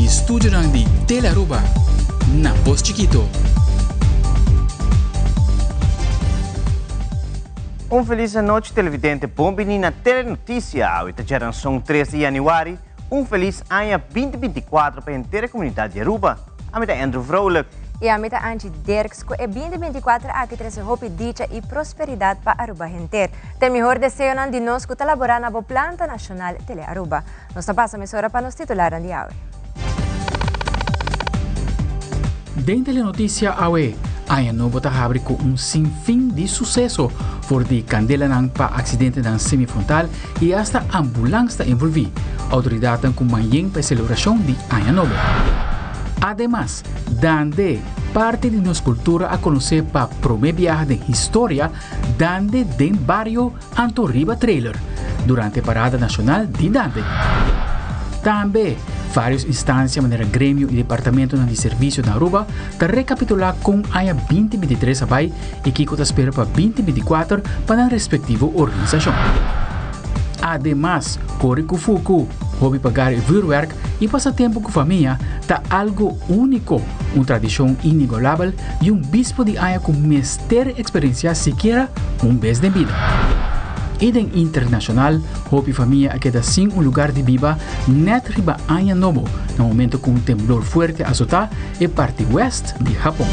estúdio de Telearuba, na Voz Chiquito. Feliz noite, televidente. Bom-vindo na Telenotícia. Hoje é 3 de januário. Feliz ano 2024 para a inteira comunidade de Aruba. A mim é Andrew Vrolijk. E a mim é Angie Dirks. E 2024 aqui traz hope, dicha e prosperidade para Aruba inteira. Tem melhor desejo de nós que colaborar na planta nacional Telearuba. Nós passamos a para nos titular de hoje. Dentro da notícia hoje, a novo está abre com sinfim de sucesso por de candela nang pa acidente nang semifrontal e hasta ambulância envolvida. Autoridade com manhã para celebração de Ano Novo. Además, dande parte de nossa cultura a conhecer para promover viagem de história dande den barrio Antorriba Trailer durante a parada nacional de Dande. Também várias instâncias, maneira grêmio e departamento de serviço na Aruba, para recapitular com a 2023 abai e que está espera para 2024 para a respectiva organização. Además, corre com foco, hobby pagar e vuurwerk e passatempo com família está algo único, uma tradição inigualável e bispo de Aya com mestre experiência sequer vez de vida. Eden internacional, hobby família a queda sem lugar de viva net riba Ano Novo, no momento com temblor forte a azotar e parte oeste de Japão.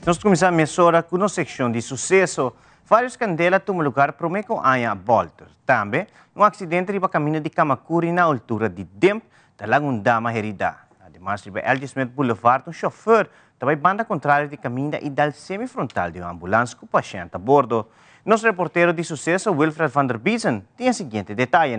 Nós começamos a mesura com a secção de sucesso. Vários candelas tomam lugar para o com Aya Bolter. Também, um acidente riba caminho de Kamakuri na altura de Demp, da Lagundama herida. Además, riba L. Smith Boulevard, chauffeur também banda contrária de caminho e dal semifrontal de uma ambulância com paciente a bordo. Nosso reporteiro de sucesso, Wilfred van der Biesen, tem o seguinte detalhe.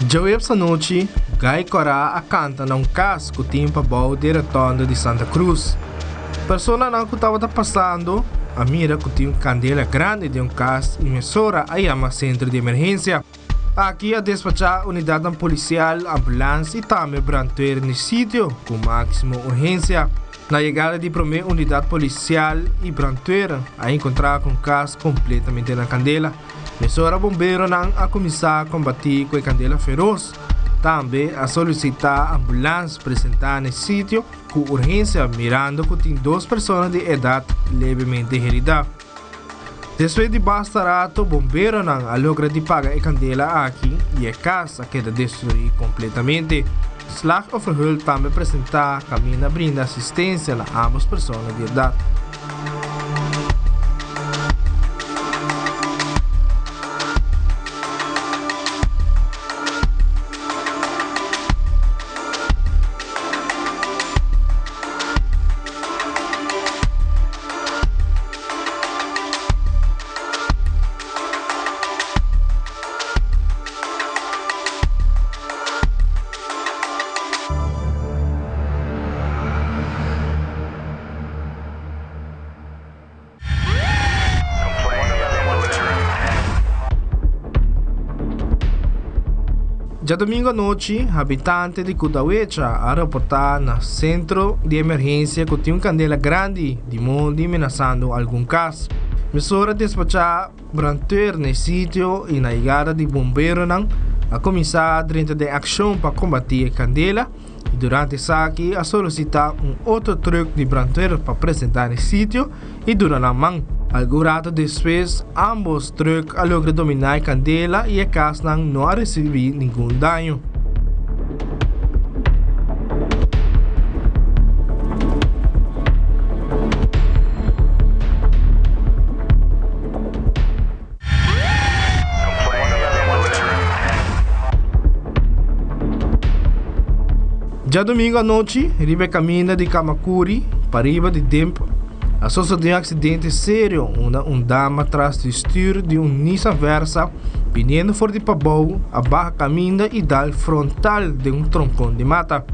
Já essa noite, Gai Corá a canta num casco timpa bom de retorno de Santa Cruz. Persona não que estava passando, a mira que tinha candela grande de casco e mesura a chama centro de emergência. Aqui a despachar unidade policial, ambulância e também branteiro no sítio com máxima urgência. Na chegada de primeira unidade policial e branteiro, a encontrar com casco completamente na candela. Mesora bombeiro não a começar a combater com a candela feroz. Também a solicitar a ambulância apresentar no sítio com urgência, mirando que tem 2 pessoas de idade levemente herida. Depois de bastarato, bombeiro não a logra de pagar a candela aqui e a casa queda destruída completamente. Slag of Hulp também apresentar caminho brinda assistência a ambas pessoas de idade. Já domingo à noite, habitante de Kudawecha a reportar no centro de emergência que tinha candela grande de mundo ameaçando algum caso. Mesura despachar branteiro no sítio e na chegada de bombeiro a começar a dentro de ação para combater a candela e durante essa aqui a solicitar outro truque de branteiro para apresentar no sítio e durante a mão. Algo rato depois, ambos truques a logra dominar a candela e a casa não a receber nenhum dano. Já domingo à noite, riba caminha de Kamakuri para riba de Demp. A sucedeu um acidente sério, onde dama atrás do estilo de Nissan Versa, vindo fora de Pabou, a barra caminha e dal frontal de troncão de mata.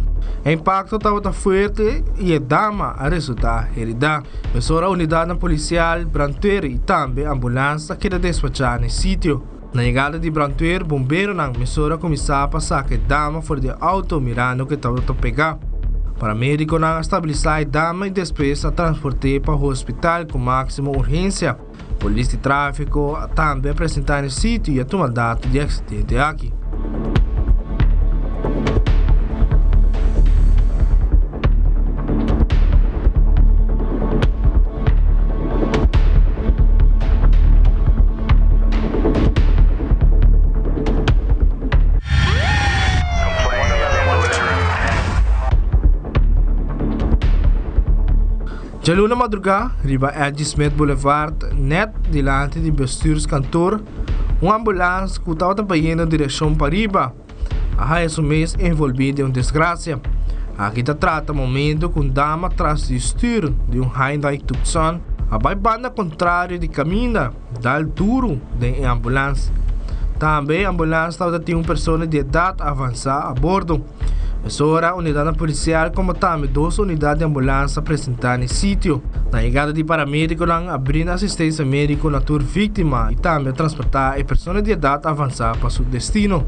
O impacto estava forte e a dama a resultar herida. Mesora a unidade policial Brantuer e também a ambulância que era despachada no sítio. Na chegada de Brantuer, bombeiro na mesora começaram a passar que a dama fora de auto mirando que estava a pegar. Para médico não estabilizar a dama e depois a transportar para o hospital com máxima urgência. Polícia de tráfico também apresentar no sítio e a tomar data de acidente aqui. Já na madrugada, riba Edgy Smith Boulevard, net delante do bestuurskantoor, uma ambulância que estava trabalhando na direção para riba. A esse mês envolvida em uma desgraça. Aqui está trata momento com dama atrás do estúdio de um Hyundai Tucson, a banda contrária de caminho, dal duro da ambulância. Também a ambulância estava tendo uma pessoa de idade avançada a bordo. Mesora, a unidade policial como também 2 unidades de ambulância apresentaram no sítio. Na chegada de paramédico, abrindo assistência médica na tour vítima e também transportar a pessoa de idade avançada para seu destino.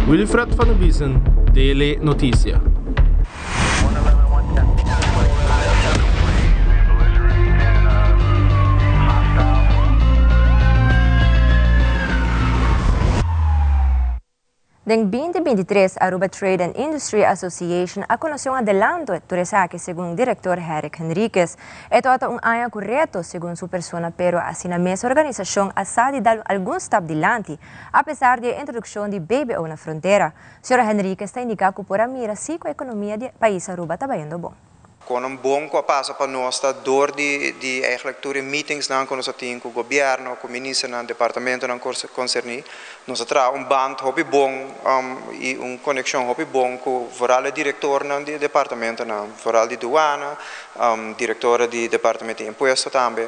Wilfred van der Biesen, Tele Notícia. Em 2023, Aruba Trade and Industry Association anunciou um adelanto de segundo o diretor Eric Henriquez. É todo um ano correto, segundo sua pessoa, pero assim a mesma organização está dando alguns steps adiante, apesar da introdução de BBO na fronteira. O Sr. Henriquez está indicando que por a mira se a economia do país Aruba está indo bom. Com bom que passa para nós, door de eigenlijk door meetings na com o com o governo, com o ministro no departamento não concerni, nós traz band hobby bom e conexão hobby bom com vooral o diretor no departamento não, vooral de douana, diretora de departamento de imposto também,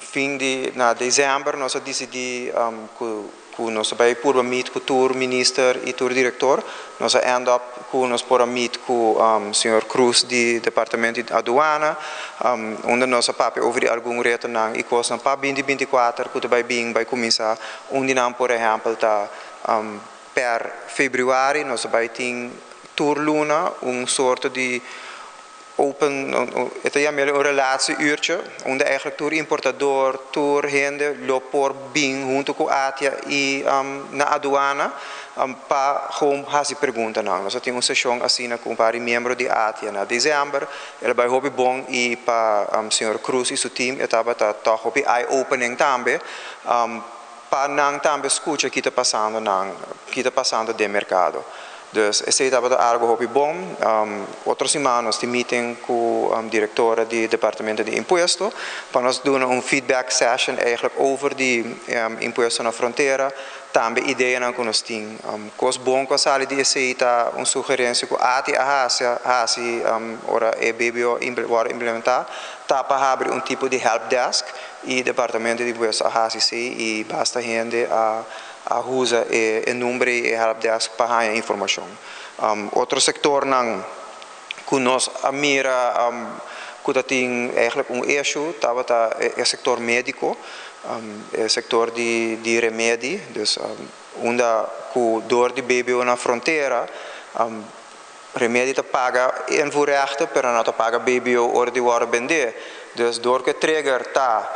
fim de na dezembro nós decidi que nós vai por meet com o tour minister e tour diretor, nós end up com nós por meet com o senhor Cruz de departamento de aduana, onde nós papi over algum reto não e coisa para 2024 que vai começar onde não por exemplo tá per fevereiro nós vai ter tour luna soort de open, het is een relatieuurtje, onde eigenlijk door importador, door hende, lopor, bing, junto com Atia e na aduana, para gewoon hasi pergunta não. Nós temos uma sessão assim com vários membros de Atia na dezembro, ele vai hobby bom e para o senhor Cruz e seu time, estava tá hobby eye opening também, para não também escutar que está passando do mercado. Dus esse estava algo hobby bom. Outra semana nós temos meeting com a diretora do departamento de imposto para nós dar feedback session eigenlijk over de imposto na fronteira. Também ideia não que nós temos. Coisa bom que sali de esse tá sugerência que hasi ora e BBO vai implementar tá para abrir tipo de help desk e departamento de imposto hasi e basta gente a usa e número e helpdesk para a informação. Outro sector não que nós mira que tem eigenlijk issue estava é sector médico, é sector de remédio, dus onde que door de BBO na fronteira remédio paga em voorrechten, pero não paga BBO orde de worden vender. Dus door que trigger tá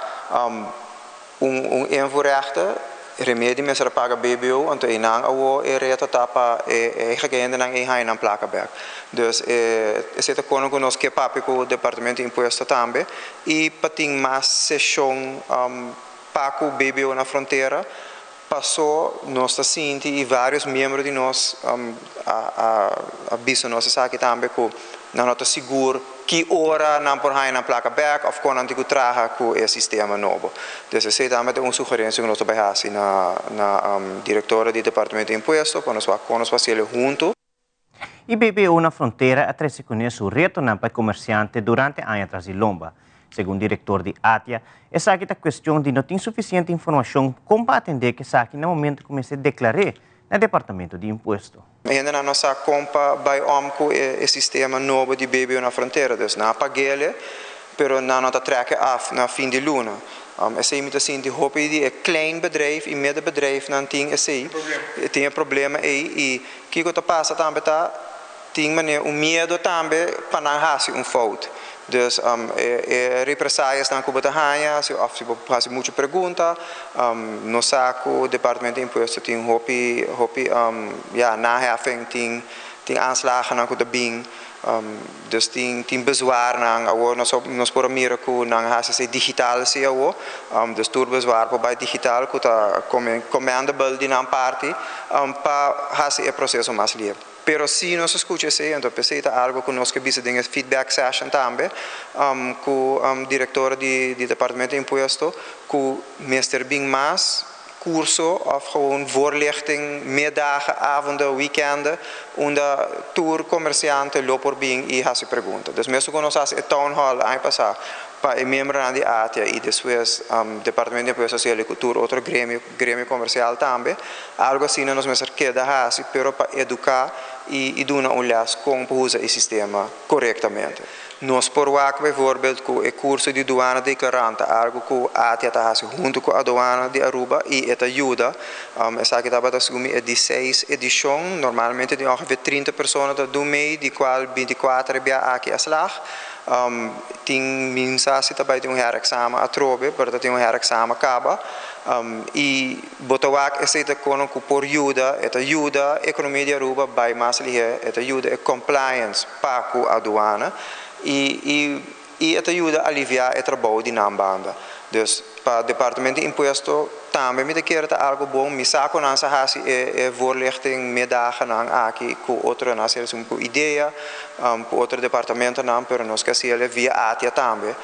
em voorrechten remédio mas era paga BBO então inang awo reta tapa gekende nang hai nang placa back dus esse tá conosco que papi com o departamento de imposto também e pating mais sessão paco BBO na fronteira passou nós tá sinti e vários membros de nós a biso nós aqui também com na nota seguro que ora não por aí na placa back ou quando antigo traga com o sistema novo. Então esse também é uma sugerência que nós vai fazer na diretora do departamento de imposto para nós fazer junto. E BBO na fronteira atrás conhece o retorno para comerciante durante a ano trasilomba. Segundo o diretor de ATIA, essa aqui é a questão de não ter suficiente informação como para atender que essa aqui no momento comece a declarar no Departamento de Imposto. Ainda na nossa compra vai com o sistema novo de BBO na fronteira, dus na pagele, pero na nota trekken af na fim de luna. Essa imitação de roupa de é klein bedrijf e middenbedrijf não tem esse tem problema aí e que que passa também tá tem maneira medo também para não fazer fout. Dus represálias na Cuba Tahania, se faz muita pergunta, no saco departamento de imposto tem hopi na heffing tem aanslagen na Cuba Bing, dus tem bezwaar na nos por mira ku na hase digital se awo, dus tur bezwaar por by digital ku ta commandable di na parte pa hase e processo mais livre. Pero se nós escutamos então precisa algo que nós que visitamos feedback session também com o diretor de departamento de imposto com Mr. Bing Mas curso of gewoon voorlichting middagen avonden weekenden onde tour comerciante loper Bing e hasi pergunta. Dus mesmo que nós as town hall aí passar para membro da ATIA e depois departamento de imposto social e cultura outro grêmio comercial também algo assim nós mesmo queda hasi pero para educar e dar uma olhada como usa o sistema corretamente. Nós por aqui, bijvoorbeeld, com o curso de douana declarante, algo que a ATIA está fazendo junto com a aduana de Aruba e esta ajuda. Essa aqui está para assumir a 16 edição, normalmente tem ongeveer 30 pessoas do mês, de qual 24 é aqui a slag. Tem mensagens também de herexamen a trobe, porque tem herexamen acaba. E botawak essa kono ku por ajuda, esta ajuda economia de Aruba by mais lihe, esta ajuda compliance para com a aduana e esta ajuda aliviar o trabalho de nambanda. Dus para o departamento de imposto também me quer algo bom, me saco na hasi voorlichting middagen aqui com outra nação com ideia, com outro departamento não, pero nós que se ele via ATIA também,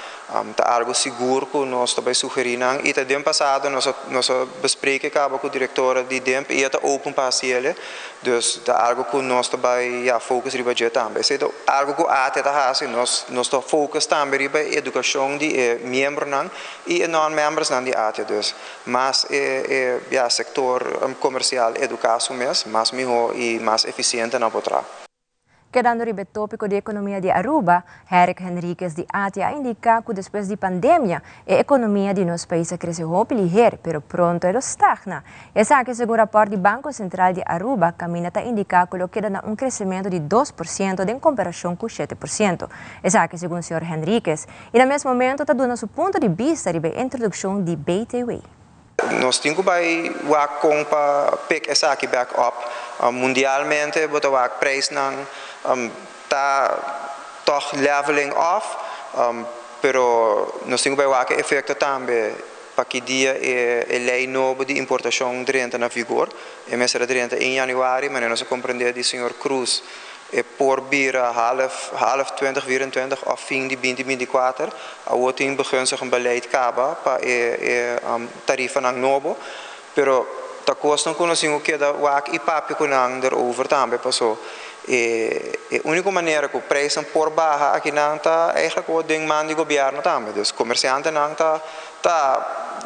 tá algo seguro que nós também sugerimos e tá ano passado nós bespreken com o diretor de DEMP e tá open para ele, dus tá algo que nós também focus riba budget também, se tá algo que ATIA tá hasi nós tá focus também riba educação de membro não e non-members não de ATIA dus, mas sector comercial educação mesmo, mais melhor e mais eficiente na potra. Quedando ribe tópico de economia de Aruba, Eric Henriquez de ATIA indica que depois da pandemia, a economia de nosso país cresceu ligeiro, pero pronto ela estagna. Essa aqui, segundo o rapporto do Banco Central de Aruba, caminha a indicar que queda crescimento de 2% em comparação com 7%. Essa aqui, segundo o Sr. Henriquez, e no mesmo momento está dando seu ponto de vista sobre a introdução de BTW. Nós temos que pick essa aqui back up. Mundialmente, o preço está toch leveling off, pero nós temos que efeito também para que dia a lei nova de importação entra na vigor. E mês entra em januário, mas nós compreender do Sr. Cruz por bira half 2024 of fim de 2024 a outra begunstigd beleid kaba para tarifa nang nobo pero ta kosten kunnen zien ook dat waak i papi kunnen erover também passou e única maneira que o preço por baja aqui não tá eigenlijk o ding man de governo também dus comerciante não tá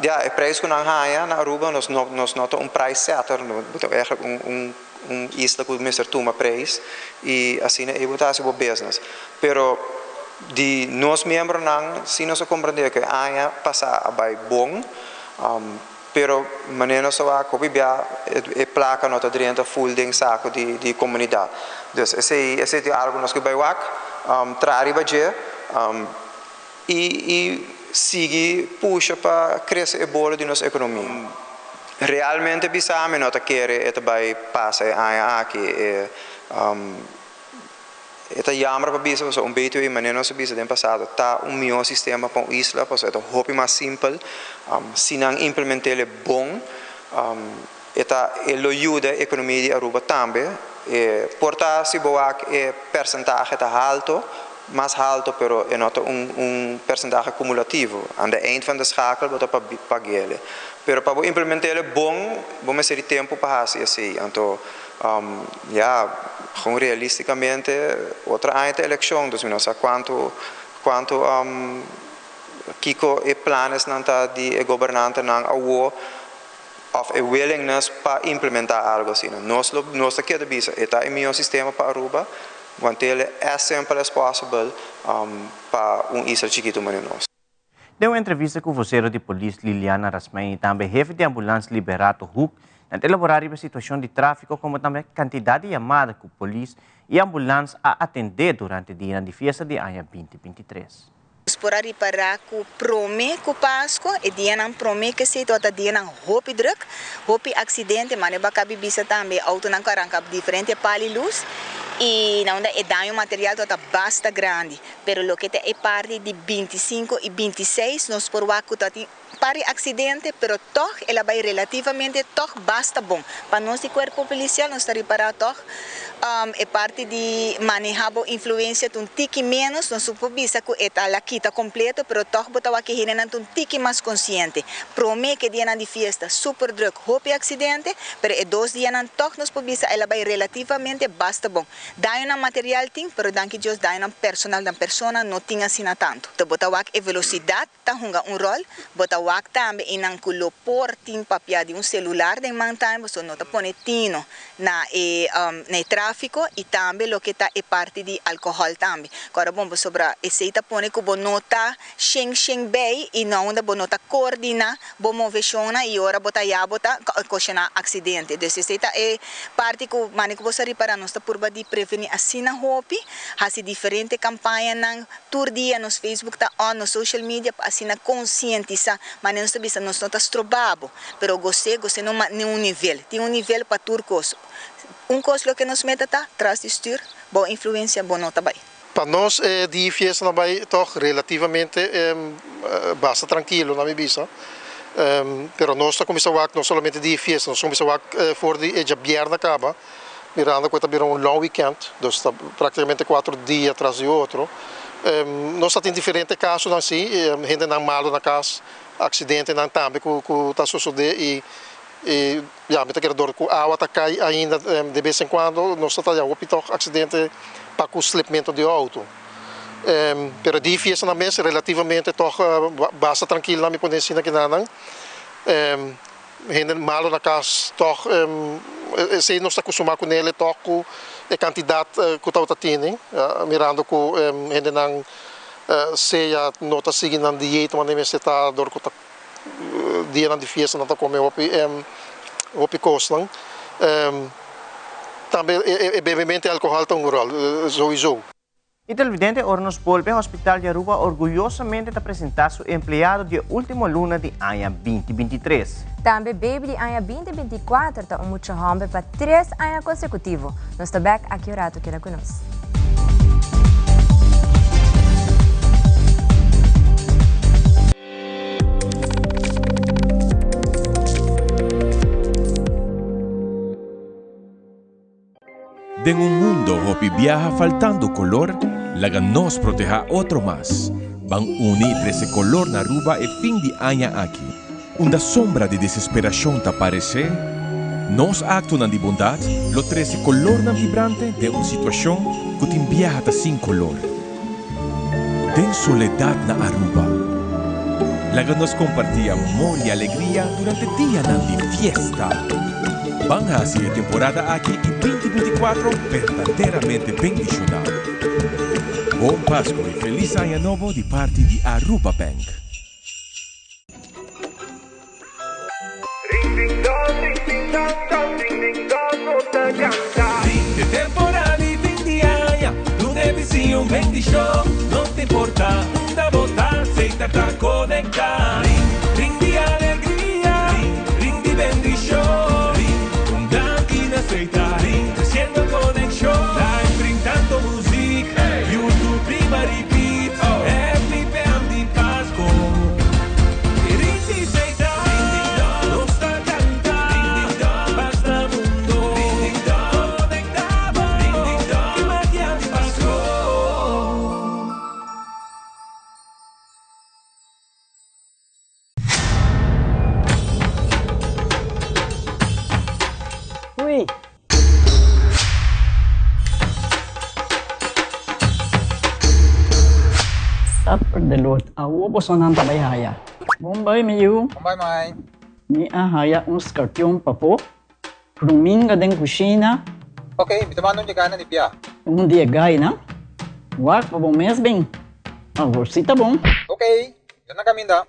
ja o preço que não há na Aruba nós nota price setter eigenlijk isla que o Mr. Tuma preço e assim é botar seu business pero de nós membros não se nós compreender que aia passar a vai bom pero maneira só a copia e placa nota dentro full ding saco de comunidade dus esse é algo nós que vai wak trari baje e sigue puxa para crescer a bola de nossa economia. Realmente bisame nota querer eta vai passa aqui eta jammer para bisa so BTW maneira nosso bisa tem passado tá melhor sistema para isla para ser hopi mais simples se não implementar ele bom eta ele ajuda a economia de Aruba também portar se boa percentagem tá alto más alto, pero é percentage cumulativo. Aan de eind van de schakel wordt dat pagele. Pero para implementeren bom ser tempo para fazer assim. Então, gewoon realisticamente, outra ainda eleição, dus não sei quanto Kiko e planos nanta de governante nang awo of a willingness para implementar algo assim. Nós aqui da bisa, está em meu sistema para Aruba, want ele é sempre as possível para isla chiquito maninos. Deu uma entrevista com o voceiro de polícia Liliana Rasmay e também chefe de ambulância Liberato Huck, na elaborar a situação de tráfico, como também quantidade de chamadas que a polícia e a ambulância a atender durante o dia de festa de ano 2023. Por aí para que prome que Páscoa e dia não prome que se toda dia não hopi druk, hopi acidente, mas é bacana bisa também auto não caranga diferente palilus e não é dano material toda basta grande, pero lo que é parte de 25 e 26 nós por waku tati para acidente, pero toch ela vai relativamente toch basta bom. Para nós de corpo policial nós está para toch é parte de manejar a influência de tique menos, nós supobisa que é a quita completa, pero toch botar aqui hinenan tique mais consciente. Prome que dia de festa super druk, hope acidente, pero é 2 dias não toch nós pobisa ela vai relativamente basta bom. Daí na material tem, pero danke Deus daí na personal da persona não tinha assim tanto. Então botar aqui velocidade tá hunga rol, botar aqui também inang kulo portin papia de celular de mantain, você nota pone tino na tráfico e também lo que está é parte de álcool também. Agora bom sobre essa pone que bonota sheng bem e não onda bonota coordina, bom moveciona e ora bota ya bota cochena acidente. Então essa é parte que manico você para nós tá por de prevenir assim na hope, assim diferente campanha na tour dia nos Facebook tá on no social media assim na conscientizar, mas não está bisa nós não tá estrobabo, pero você não nível, tem nível para turcos. Coisa que nos meta tá atrás de styr, boa influência, boa nota bem. Para nós, die fiesta não vai toch relativamente basta tranquilo na minha vista. Pero nós está começando a não somente die fiesta, nós começamos a for de viernes acaba, mirando que está um long weekend, dus está praticamente 4 dias atrás de outro. Nós está em diferentes casos assim, gente não malo na casa, acidente não também que está sucedendo e me tá querendo que a água tá cai ainda de vez em quando nós está já houve acidente para o slipamento de auto. Pero difícil na mesa relativamente toch basta tranquilo na me poder ensinar que não. Gente malo na casa toch se nós está acostumado com ele toch a quantidade que tá tendo, mirando que gente não seja não tá seguindo a dieta mas nem está dor que tá dia de festa não está comendo o costam também bebimento álcool tem rol sowieso. E televidente Ornos Volpe Hospital de Aruba orgulhosamente apresentar seu empregado de último luna de ano 2023. Também baby de ano 2024 está muito homem para 3 anos consecutivos. Nós estamos aqui o rato que era conosco. En un mundo hopi viaja faltando color, laga nos proteja otro más. Van unir ese color na Aruba e fin de año aquí. Una sombra de desesperación te aparece, nos acto de bondad, lo 13 color na vibrante de una situación que te viaja sin color. Den soledad na Aruba. Laga nos compartía amor y alegría durante el día de fiesta. Van a hacer temporada aquí y 2024 verdaderamente bendicionado. Bom Páscoa e feliz año novo de parte de Aruba Bank. Fin de temporada y fin de año, lunes vizinho bendición, no te importa, da votar, se te está conectar. Ring de alegría, ring de bendición. Creciendo conexión, live brindando música, YouTube prima repeat, happy band de Pasco, Delot, awo po sa nang tabayhaya. Bombay, miyu. Bombay, Mai. Ni ahaya uns kartyon pa po. Prumin ka din kusina. Okay, bitaman nung jagana ni Pia. Hindi agay na. Wak pa bong mesbing. Sita bong. Okay, yan na kami da.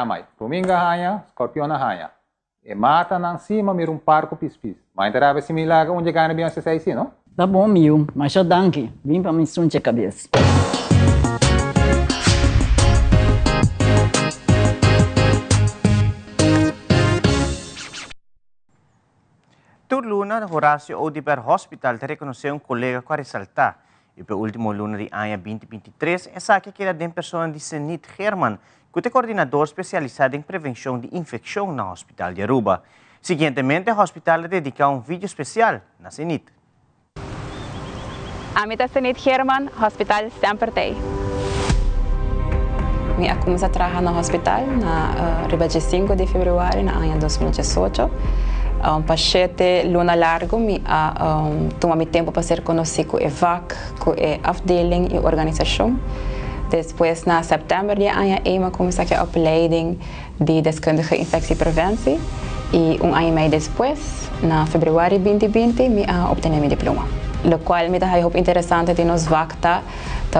Mai, prumin ka haya, scorpion na haya. E mata ng sima mirong parko pispis. Mainterabe si Milaga un jagana bilang sa saisi, no? Tá bom, Miu, mas já danke. Vim para me sunte a cabeça. Tur luna, Horacio Odiper Hospital te reconheceu colega com a ressaltar. E pelo último luna de ano 2023, essa aqui que era de pessoa de Senit Herman, que é coordenador especializado em prevenção de infecção no Hospital de Aruba. Seguintemente, o hospital dedica um vídeo especial na Senit. Amita Senit Herman, Hospital Sempre Tem. Eu comecei a trabalhar no hospital na 5 de fevereiro, no ano 2018. Para luna largo, tomei tempo para ser conhecido com a VAC, com a afdeling e organização. Depois, na setembro de ano, eu comecei a opleiding de deskundige infectiepreventie. E ano e meio depois, na fevereiro de 2020, eu obtive meu diploma. O qual me dá muito interessante de nos VAC tá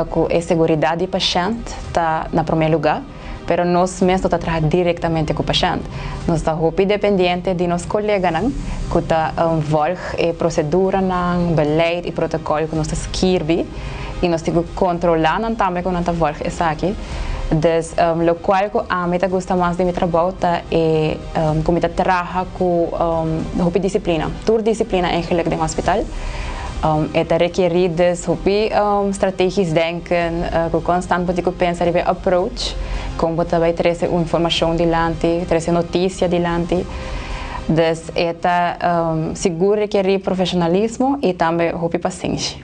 com a segurança do paciente tá na primeiro lugar. Pero nós mesmos trabalhamos diretamente com o paciente. Nós estamos muito dependentes de nossos colegas que volgem a procedura, beleid e protocolo que nós escrevemos e nós temos que controlar também quando nós volgemos isso aqui. Então, o qual a mim gosta mais de meu trabalho é como eu trabalho com disciplina. Toda disciplina eigenlijk no hospital. Het requerido strategisch denken, constant moet ik pensar in approach, como também trazer informação dilante, trazer notícia dilante. Dus het seguro requerir profissionalismo e também paciência.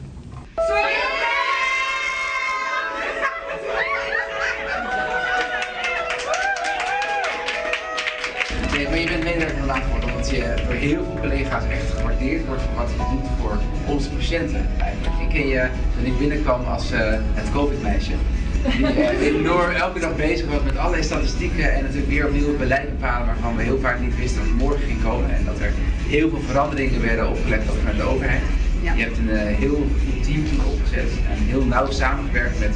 Maar je bent medewerker vandaag geworden omdat je door heel veel collega's echt gewaardeerd wordt voor wat je doet voor onze patiënten eigenlijk. Ik ken je toen ik binnenkwam als het COVID-meisje. Die enorm elke dag bezig was met allerlei statistieken en natuurlijk weer opnieuw het beleid bepalen waarvan we heel vaak niet wisten dat het morgen ging komen en dat er heel veel veranderingen werden opgelegd vanuit de overheid. Ja. Je hebt een heel goed team opgezet en heel nauw samengewerkt met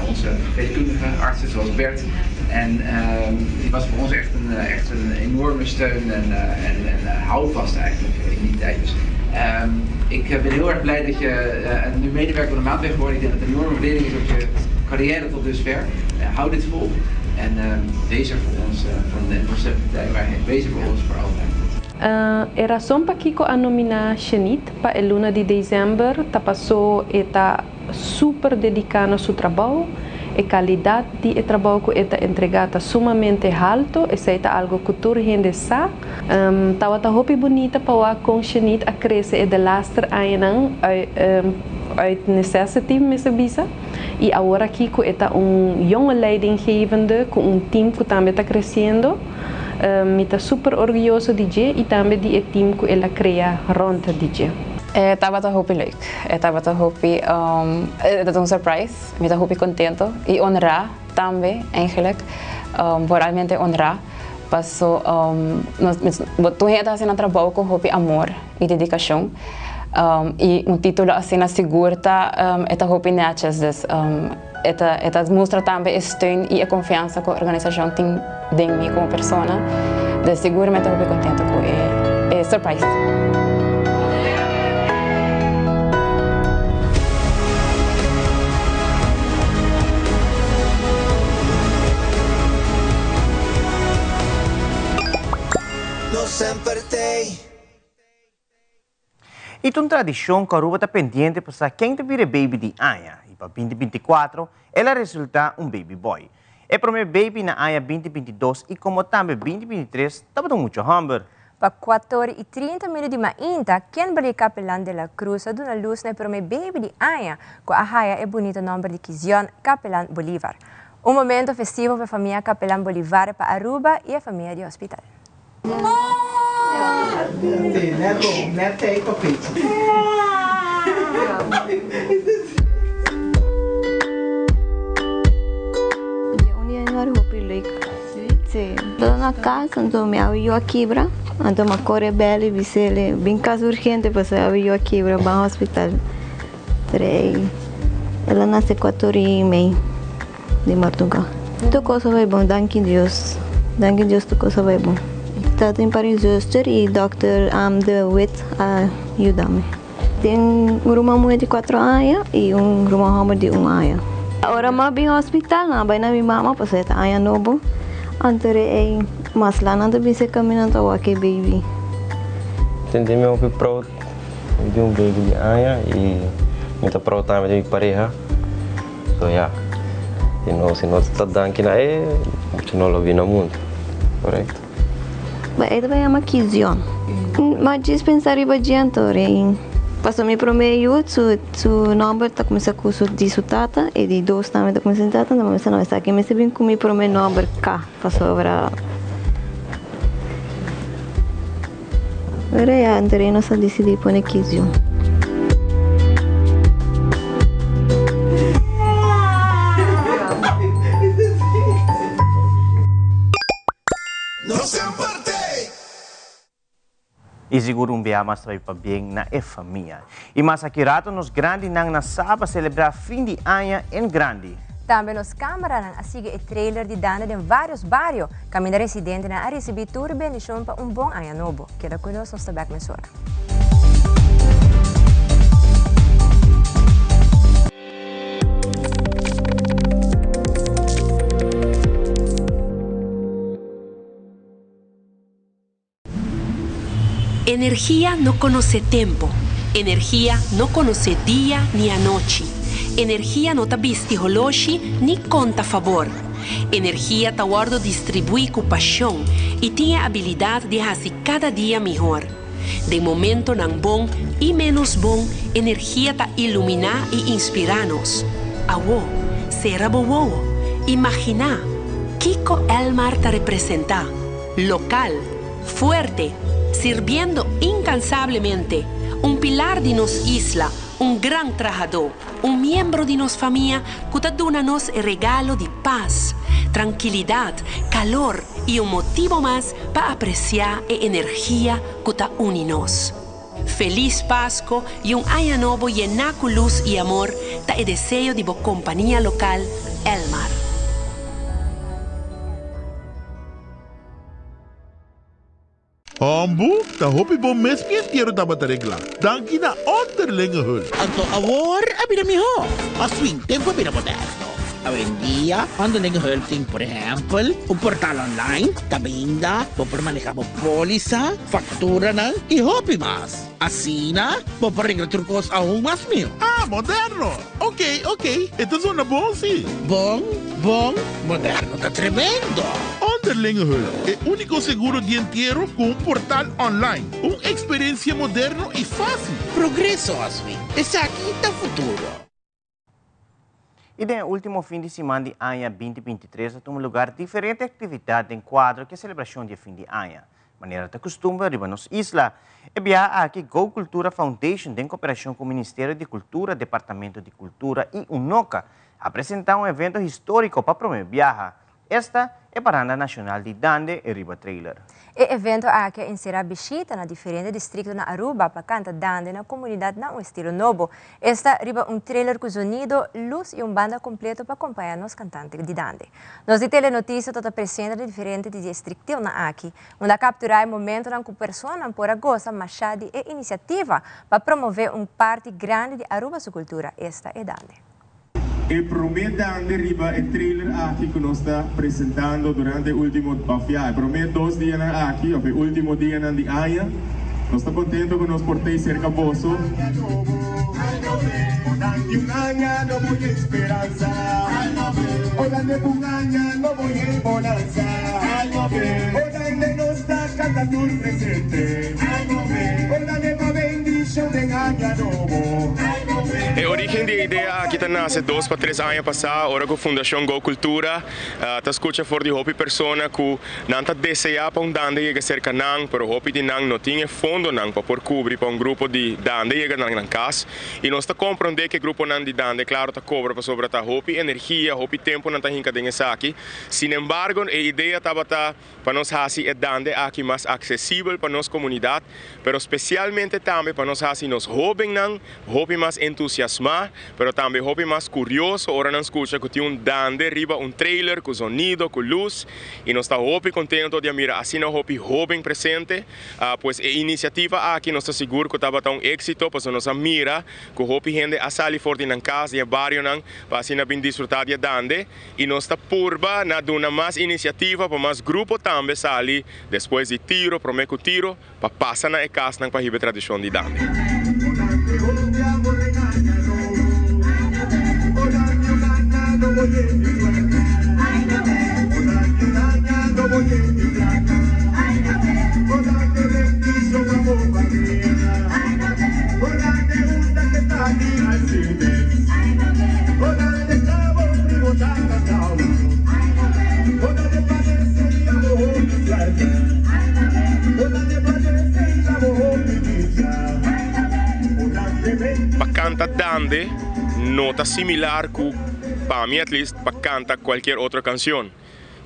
onze verpleegkundige artsen zoals Bert. En die was voor ons echt een enorme steun en houvast eigenlijk in die tijd. Dus ik ben heel erg blij dat je nu medewerker van de maand bent geworden. Ik denk dat het een enorme waardering is op je carrière tot dusver. Hou dit vol en wees er voor ons van de partij waarheen. Wees er voor ons voor altijd. A razão para que a nominar Senit para a luna de dezembro tá passou e tá super dedicado ao seu trabalho. A qualidade de trabalho que está entregada sumamente alto, isso é algo que toda a gente sabe. Estava muito bonita para com Senit a crescer de laster ano uit necessity bisa. E agora aqui que está jonge leidinggevende, com team que também está crescendo. Me está super orgulhoso de DJ e também de team que ela cria rond DJ. Estava muito leuk. Estava muito surprise. Me está muito contente e honrado também, eigenlijk. Realmente honrado. Passou, tu gente assim na trabalho com muito amor e dedicação. E título assim seguro está muito netjes. Dus het mostra também steun e a confiança que a organização tem em mim como pessoa. Dus seguramente estou muito contente com a surprise. E uma tradição que a Aruba está pendente para quem te vira baby de Aya. E para 2024, ela resulta baby boy. É para o meu baby na Aya 2022 e como também 2023, estava dando muito hamburger. Pa 4:30 de mainta, quem bali Capelán de la Cruz a duna luz na para meu baby de Aya, com a Haya é bonito nome de Kizion Capelán Bolívar. Momento festivo para a família Capelán Bolívar para Aruba e a família de hospital. Sì, sono a casa, mi avevo a Kibra, andiamo a correre bene, visele, ben caso urgente, poi avevo a Kibra, ban hospital. Ela nasce 4 horas e meia de Martunga. Tudo coisa vai bom, danke Deus. Danke Deus, tudo coisa vai bom. Está em Paris Zuster e Dr. de Wit ajuda-me. Tem uma mulher de 4 anos e homem de 1 ano. Agora eu vim ao hospital, não vai na minha mama, porque está aí novo. Antes mas lá não devia ser caminhando aqui, baby. Tentei me ouvir proud de baby de Aya e me está proud também de pareja. So yeah, se nós está dando aqui na se não lo vi no mundo, correto? Mas ele vai amar 15 anos. Mas dispensar iba adiante, passou me prometo, seu número está começando com o de sua tata e de 2 também está começando a tata, mas não está aqui, mas se bem que me prometo número cá, passou agora. Agora é André, nós decidimos pôr 15 anos. E seguro biya mas vai para bem na família. E mas aqui rato nos grande nang nasaba celebrar fim de ano em grande. Também nos câmara nang asige e trailer de dana de vários bairros. Caminhar residente na receber turbe e para bom ano novo. Queda conosco nos tabak mesora. Energía no conoce tiempo. Energía no conoce día ni noche. Energía no ta visti holoshi ni conta favor. Energía ta guardo distribui con pasión y tiene habilidad de hacer cada día mejor. De momento nan bon y menos bon, energía ta ilumina y inspiranos. Awo, será bobo. Imagina, Kiko Elmar ta representa. Local, fuerte, sirviendo incansablemente, un pilar de nos isla, un gran trabajador, un miembro de nos familia que te dona nos el regalo de paz, tranquilidad, calor y un motivo más para apreciar la energía que te une nos. Feliz Pascua y un año nuevo lleno de luz y amor, te el deseo de la compañía local Elmar. Ambu, ta hopi bom mes pientiero dapat regla. Danki na onderlinge hul. Anto awor abira miho. Aswing tempo abira moderno. Hoy en día, cuando tengo por ejemplo, un portal online, também por manejar póliza, factura y hopi más. Así por arreglar trucos aún más mío. Ah, moderno. Ok. Esto suena bom, sí. Bom, moderno, está tremendo. Onderlingenhul, el único seguro dientiero con un portal online. Una experiencia moderno y fácil. Progreso, Aswin. Es aquí el futuro. E no último fim de semana de ano 2023, tem lugar diferente atividade em quadro que é a celebração de fim de ano. Maneira de costume, riba nos isla. E bia aqui Go Cultura Foundation, em cooperação com o Ministério de Cultura, Departamento de Cultura e UNOCA, apresentar um evento histórico para promover viaja. Esta é a Parada Nacional de Dande e Riba Trailer. O evento aqui inserá visita na diferentes distritos na Aruba para cantar Dande na comunidade na estilo novo. Esta riba trailer com sonido, luz e banda completo para acompanhar os cantantes de Dande. Nós de telenotícia toda presente de diferentes distritos na aqui, onde capturar o momento na que a pessoa pode gostar mais de iniciativa para promover parte grande de Aruba sua cultura. Esta é Dande. El primer Dande Riba el trailer aquí que nos está presentando durante el último bafia. El primer 2 días aquí, el último día de año. Nos está contento que nos portéis cerca vosso. É origen da ideia aqui nasce 2 para 3 anos passados, agora com a Fundação Go Cultura, tá escuta for de hopi persona que não tá deseja para dande chega cerca nang, pero hopi de nang não tinha fundo nang para por cobrir para grupo de dande chega nang casa, e nós tá compreendendo que grupo nang de dande, claro, tá cobra para sobre tá hopi energia, hopi tempo não tá hinca dengue aqui. Sin embargo, a ideia tava para nós fazer é dande aqui mais acessível para nossa comunidade, pero especialmente também para nós fazer nos jovens nang, hopi mais entusiasmar, pero também hopi mais curioso, ora não escuta que tem dande riba trailer com sonido, com luz, e nós está hopi contento de mirar assim na hopi jovem presente, pois a iniciativa aqui nós está seguro que estava tão éxito, pois nós mira que hopi gente a sair forte na casa e barrio nang, para assim bem desfrutar de dande, e nós está purba na dona mais iniciativa para mais grupo também sair depois de tiro, prometo tiro, para passar na casa nang para a tradição de dande. Para cantar dande, nota similar que, para mim, at least, para cantar qualquer outra canção.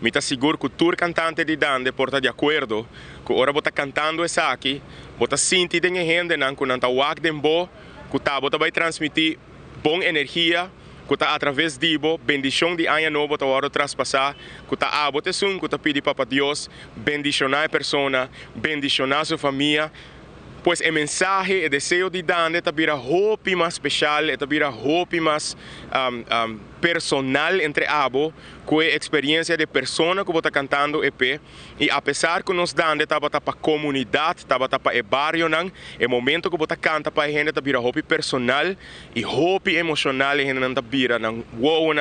Me está seguro que o cantante de dande porta de acordo que ora bota cantando essa aqui, bota sentir de gente não que não tá wak den bo, que tá bota vai transmitir boa energia, que tá através de bo bendição de ano novo tá hora traspassar, que tá abote sun, que tá pedir para Deus bendicionar a persona, bendicionar sua família. Pois o mensagem, o desejo de dande está vira hopi mais especial, está vira hopi mais personal entre abo, com a experiência de pessoa que está cantando EP. E apesar que nós dande estava para a comunidade, estava para o barrio, o momento que você canta para a gente está vira hopi personal e hopi emocional, a gente não está vira, não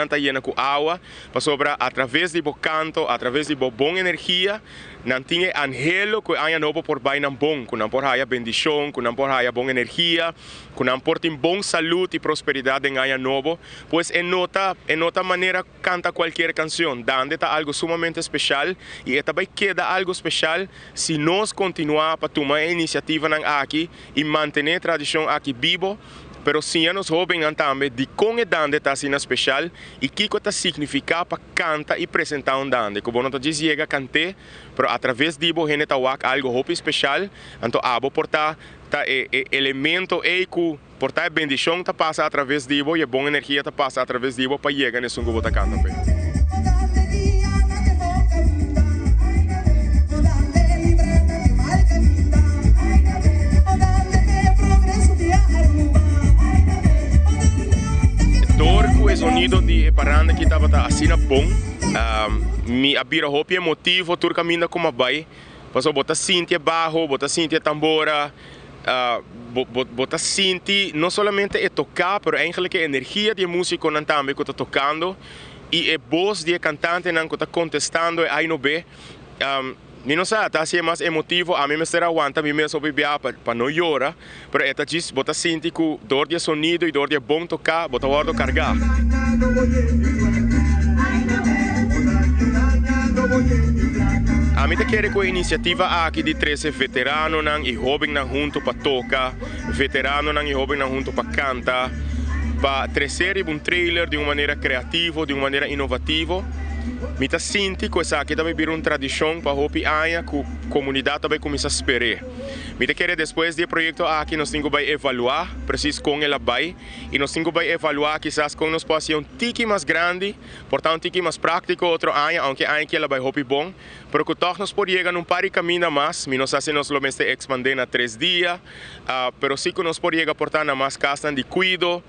está llena com água, para sobra através de canto, através de boa energia, não tinha angelo que há novo por bem não bom, que não por haya bendição, que não por haya boa energia, que não por ter bom saúde e prosperidade em ano novo, pois é nota maneira canta qualquer canção, dande está algo sumamente especial e também queda algo especial se nós continuar para tomar a iniciativa aqui e manter a tradição aqui vivo. Pero sim, nós jovens também de como o dande está sendo especial e o que está significa para cantar e apresentar dande. Como não diz chega cantar, pero através de bo gente está algo hopi especial, então abo portar tá elemento que portar bendição tá passa através de bo e boa energia tá passa através de bo para chegar nesse grupo tá canta bem. O sonido de paranda que estava assim bom, me abira hopi emotivo, tur caminha como vai, passou bota sentir barro, bota sentir tambora, bota sentir não somente é tocar, mas eigenlijk a energia de músico não também que está tocando e a voz de cantante não que está contestando aí no B. Não sei, está assim mais emotivo, a mim me será aguanta, a mim me soube para não chorar, mas é disso, bota sentir que dor de sonido e dor de bom tocar, bota guardo carregar. A mim te quero com a iniciativa aqui de 13 veteranos e jovens junto para tocar, veteranos e jovens junto para cantar, para trazer trailer de uma maneira criativa, de uma maneira inovativa. Me tá senti que essa aqui também virou uma tradição para hopi aia que a comunidade também começa a esperar. Me querer depois do projeto aqui nós temos que evaluar preciso com ela vai e nós temos que evaluar quizás com nós pode ser tique mais grande, portanto tique mais prático outro aia, aunque aia que ela vai hopi bom, pero que todos nós podemos chegar num par de caminho mais, nós assim nós somente expandir na 3 dias, pero sim que nós podemos chegar portar na mais casa de cuido.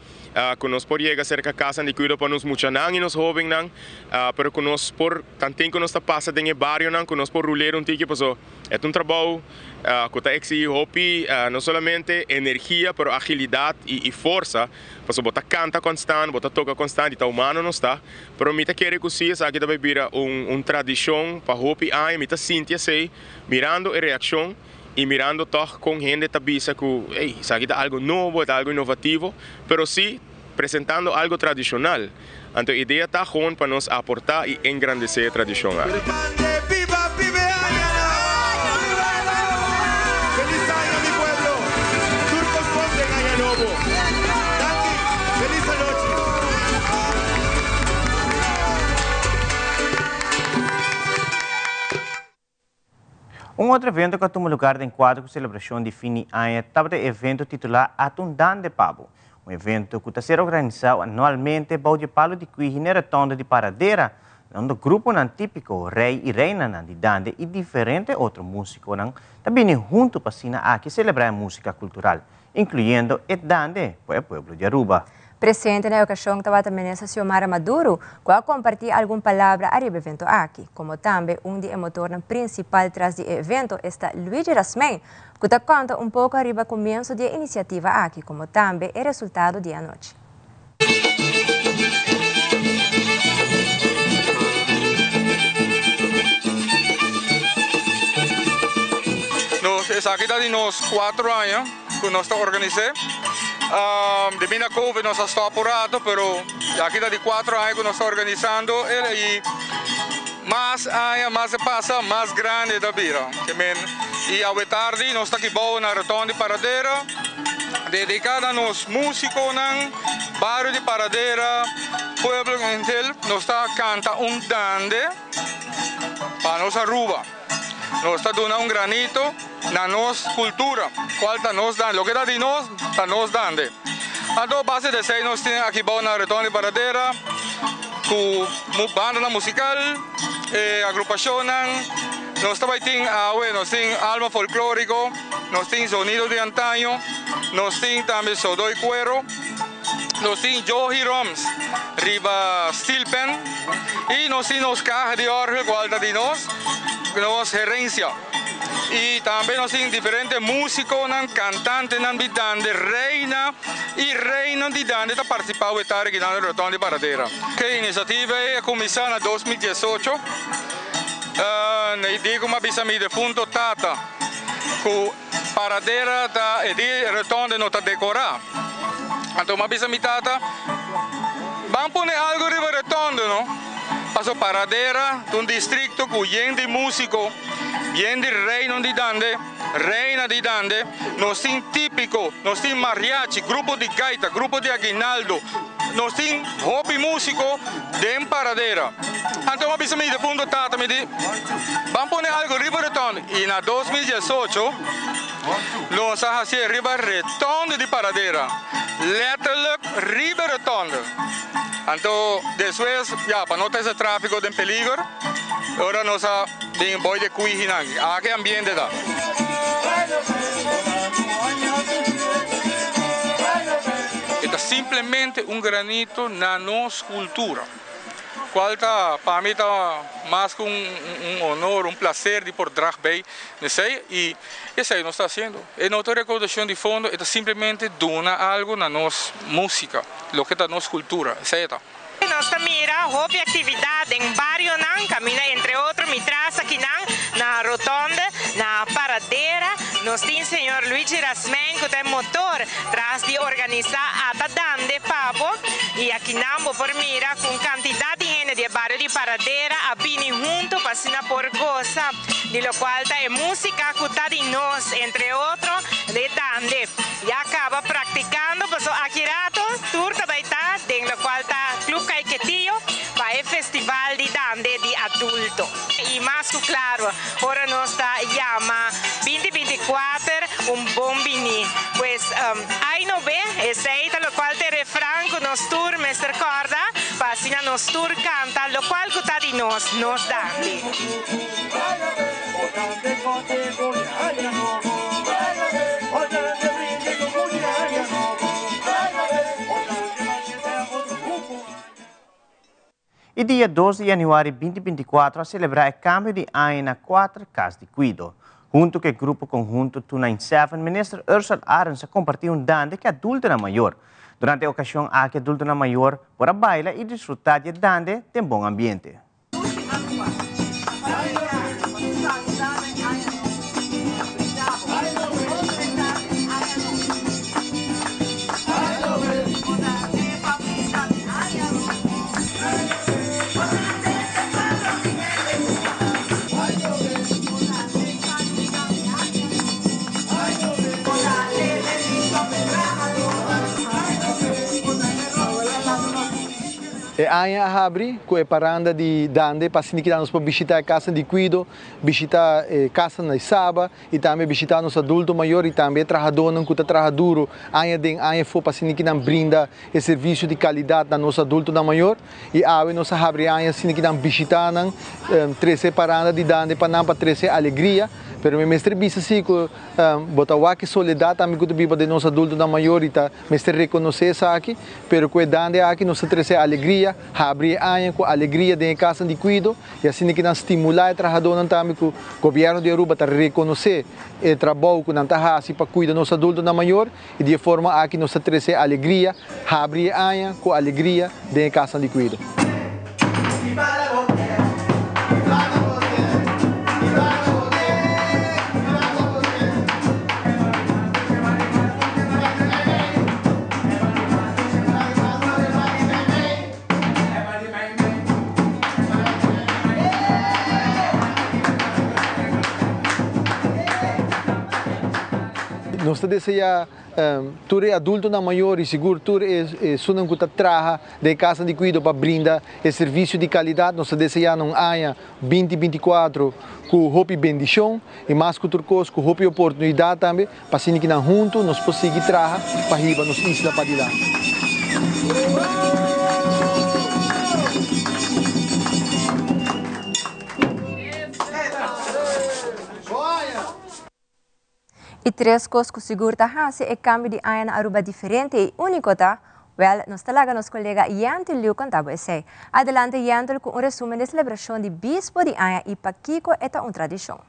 Que nós podemos chegar cerca de casa de cuido para nos muchanan e nos jovens não, pero que nós por tanto que nós está passando em barrio não, que nós por ruler tique, porque é trabalho que está exige hopi não somente energia, pero agilidade e força, porque bota canta constante, bota toca constante, está humano não está, pero me quer que sim, aqui também vira tradição para hopi ai, me sinto assim, mirando a reação e mirando toch com gente tabisa que, isso aqui é algo novo, é algo inovativo, pero sim, presentando algo tradicional. Entonces, la idea está para nos aportar y engrandecer la tradición. Um outro evento que tomou lugar em quadro com celebração de fim de ano estava o evento titular Atundande Pabo. Um evento que está sendo organizado anualmente por o Palo de Cuiji na Rotonda de Paradeira, onde o grupo típico Rei e Reina de Dande e diferentes outros músicos também junto para aqui celebrar a música cultural, incluindo o Dande para o povo de Aruba. Presente na ocasião estava também a Xiomara Maduro, qual compartilha alguma palavra a evento aqui, como também de motor principal tras do evento está Luigi Rasmen, que te conta pouco arriba começo da iniciativa aqui, como também o resultado de anoche. Nós aqui de nós 4 anos que nós organizamos. Devido a Covid nós estamos apurados, mas aqui de 4 anos que nós estamos organizando e mais anos, mais se passa, mais grande da vida. E à tarde nós estamos aqui na Rotonda de Paradeira, dedicada a nós músicos no bairro de Paradeira, pueblo inteiro, nós estamos cantando dande para nossa Aruba. Nós estamos dando granito na nossa cultura, qual está nos dando, o que está de nós, está nos dando. Então, base de ser, nós temos aqui na Rotonda de Paradeira, com banda musical, agrupação, nós também temos alma folclórico, nós temos sonido de antaño, nós temos também Sodoy Cuero, nós temos Johi Roms, Riba Stilpen, e nós temos caja de órgão, qual está de nós, gerência. E também nós temos diferentes músicos, cantantes, de reina e reina de dande para participar do estar aqui na Rotonda de Paradeira. A iniciativa começou em 2018. E digo uma vez a mim de fundo tata, que Paradeira e Rotonda não está decorada. Então uma vez a mim tata, vamos pôr algo de Rotonda, não? Passo Paradeira, um distrito com gente músico, gente reina de dande, nós temos típico, nós temos mariachi, grupo de gaita, grupo de aguinaldo, nós temos hobby músico de Paradeira. Então, uma vez de fundo tata me diz, vamos pôr algo riba Rotonda. E na 2018, nós fazemos riba Rotonda de Paradeira, letterlijk riba Rotonda. Então, depois, para não ter esse tráfego de peligro, agora nós temos boi de Cuiji, aqui é ambiente da. É simplesmente granito na nossa cultura. Qual está, para mim, está mais que honor, prazer de por drag bem, e isso aí nós está fazendo. E nossa recaudação de fundo é simplesmente donar algo na nossa música, o que é a nossa cultura, etc. Nós mira hobby atividade em barrio camina entre outros me traz aqui na Rotonda, na Paradeira. Nós temos o senhor Luigi Rasmen que tem motor traz de organizar a dande pavo e aqui não por mira com quantidade de gente de barrio de Paradeira a vir junto para se por goza de lo qual é música que está de nós entre outros de dande e acaba praticando passou aqui rato tour também está de lo qual está Club Caiquetillo para o festival de dande de adulto e mais claro agora nós está chama 2024 bombini pues aí não vê esse aí lo qual te refrão que nos tour me recorda para assim nos tour canta lo qual que está de nós dande. E dia 12 de januário de 2024 a celebrar o câmbio de ano na 4 Casas de Cuido. Junto com o grupo conjunto Tuna 7, o ministro Ursula Arense compartilhou dande que adulto na maior. Durante a ocasião, há que adulto na maior para bailar e desfrutar de dande em bom ambiente. E anche a abri, com a paranda de Dande, para que nós podemos visitar a casa de cuido, visitar a casa na Saba, e também visitar os adultos maiores, e também trabalhadores que trabalham duro, ainda for para que nós brinda o serviço de qualidade a nos adultos na maior, e aí nós abri ainda assim que nós visitar 13 paranda de Dande para nós 13 alegria. Pero me mestre bisa si ko botawa que soledade também que biba de nós adultos na maioria, mestre reconhecer essa aqui, pero que dande aqui nós trazer alegria, abrir aí com alegria de casa de cuido e assim que nós estimular o trabalhador também que o governo de Aruba tá reconhecer o trabalho que nós tá assim para cuidar nós adultos na maior e de forma aqui nós trazer alegria, abrir aí com alegria de casa de cuido. Nós desejamos tu é adulto na maior e seguro tu é sunang que trabalha de casa de cuidado para brindar o serviço de qualidade. Nós desejamos um ano 2024 com hope bendição e mais que turcos com hope oportunidade também para assim que nós juntos nós possamos trabalhar para riba nos isla para lá. E três coisas que seguro hasi é cambio de aia na Aruba diferente e único tá? Well, nós talaga nos colega Yantil Liu contava esse. Adelante Yantil com resumen de celebração de Bispo de Aia e Paquico eta tradição.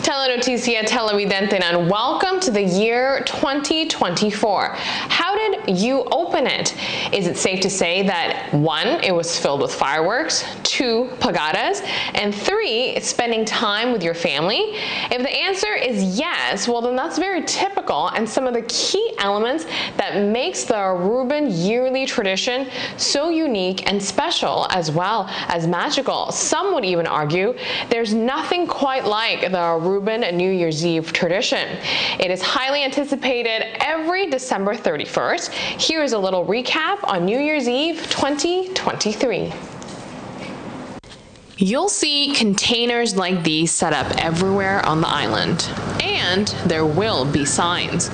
Telenoticia televidente and welcome to the year 2024. How did you open it? Is it safe to say that 1, it was filled with fireworks, 2, pagadas, and 3, spending time with your family? If the answer is yes, well then that's very typical and some of the key elements that makes the Aruban yearly tradition so unique and special as well as magical. Some would even argue there's nothing quite like the Aruban New Year's Eve tradition. It is highly anticipated every December 31st. Here is a little recap on New Year's Eve 2023. You'll see containers like these set up everywhere on the island. And there will be signs.